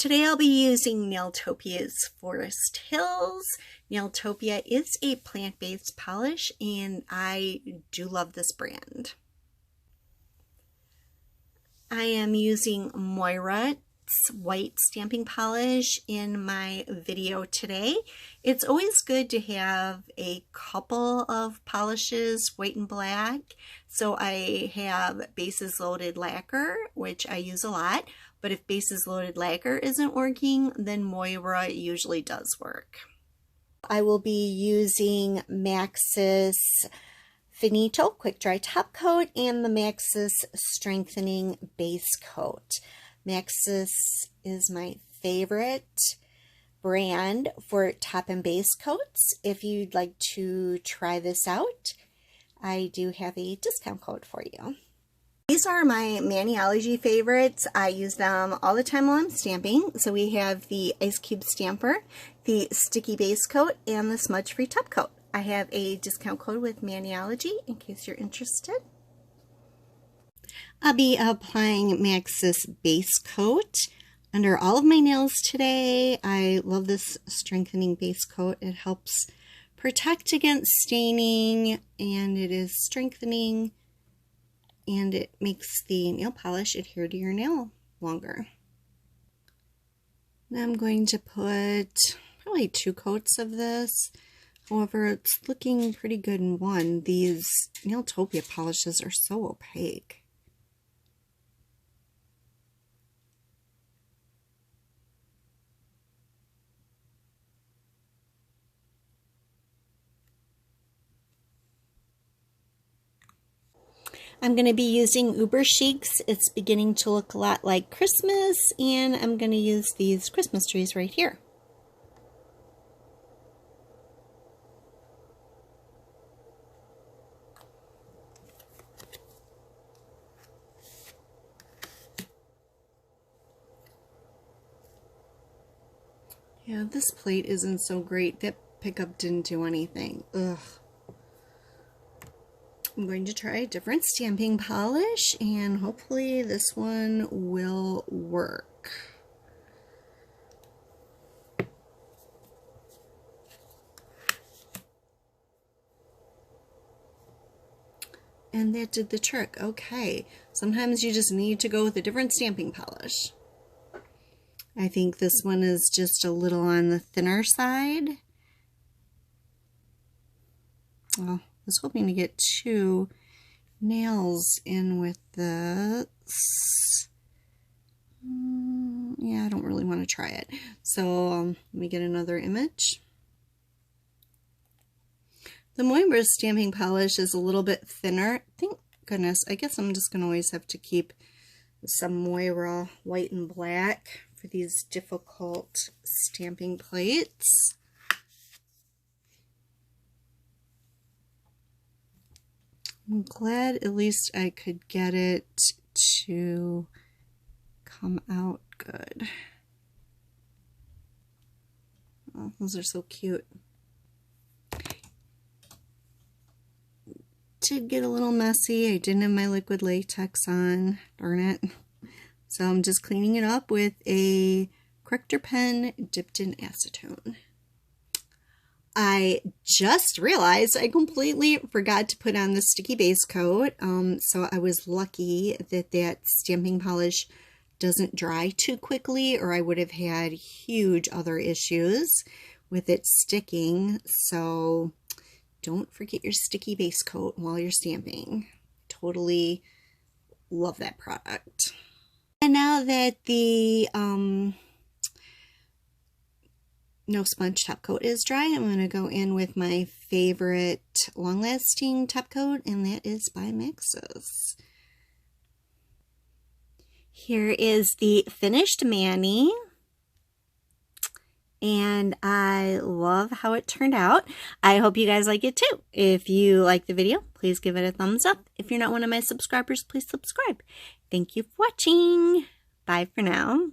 Today I'll be using Nailtopia's Forest Hills. Nailtopia is a plant-based polish and I do love this brand. I am using Moira's white stamping polish in my video today. It's always good to have a couple of polishes, white and black. So I have Bases Loaded Lacquer, which I use a lot. But if Bases Loaded Lacquer isn't working, then Moira usually does work. I will be using Maxus Finito Quick Dry Top Coat and the Maxus Strengthening Base Coat. Maxus is my favorite brand for top and base coats. If you'd like to try this out, I do have a discount code for you. These are my Maniology favorites. I use them all the time while I'm stamping. So we have the Ice Cube Stamper, the Sticky Base Coat, and the Smudge Free Top Coat. I have a discount code with Maniology in case you're interested. I'll be applying Maxus Base Coat under all of my nails today. I love this strengthening base coat. It helps protect against staining, and it is strengthening, and it makes the nail polish adhere to your nail longer. Now I'm going to put probably 2 coats of this. However, it's looking pretty good in one. These Nailtopia polishes are so opaque. I'm going to be using Uber Chics. It's beginning to look a lot like Christmas, and I'm going to use these Christmas trees right here. Yeah, this plate isn't so great. That pickup didn't do anything. Ugh. I'm going to try a different stamping polish, and hopefully this one will work. And that did the trick. Okay, sometimes you just need to go with a different stamping polish. I think this one is just a little on the thinner side. Well, I was hoping to get 2 nails in with this. Yeah, I don't really want to try it. So let me get another image. The Moira stamping polish is a little bit thinner. Thank goodness. I guess I'm just going to always have to keep some Moira white and black for these difficult stamping plates. I'm glad at least I could get it to come out good. Oh, those are so cute. Did get a little messy. I didn't have my liquid latex on. Darn it. So I'm just cleaning it up with a corrector pen dipped in acetone. I just realized I completely forgot to put on the sticky base coat. So I was lucky that that stamping polish doesn't dry too quickly, or I would have had huge other issues with it sticking. So don't forget your sticky base coat while you're stamping. Totally love that product. And now that the no sponge top coat is dry, I'm going to go in with my favorite long-lasting top coat, and that is by Maxus. Here is the finished mani, and I love how it turned out. I hope you guys like it too. If you like the video, please give it a thumbs up. If you're not one of my subscribers, please subscribe. Thank you for watching. Bye for now.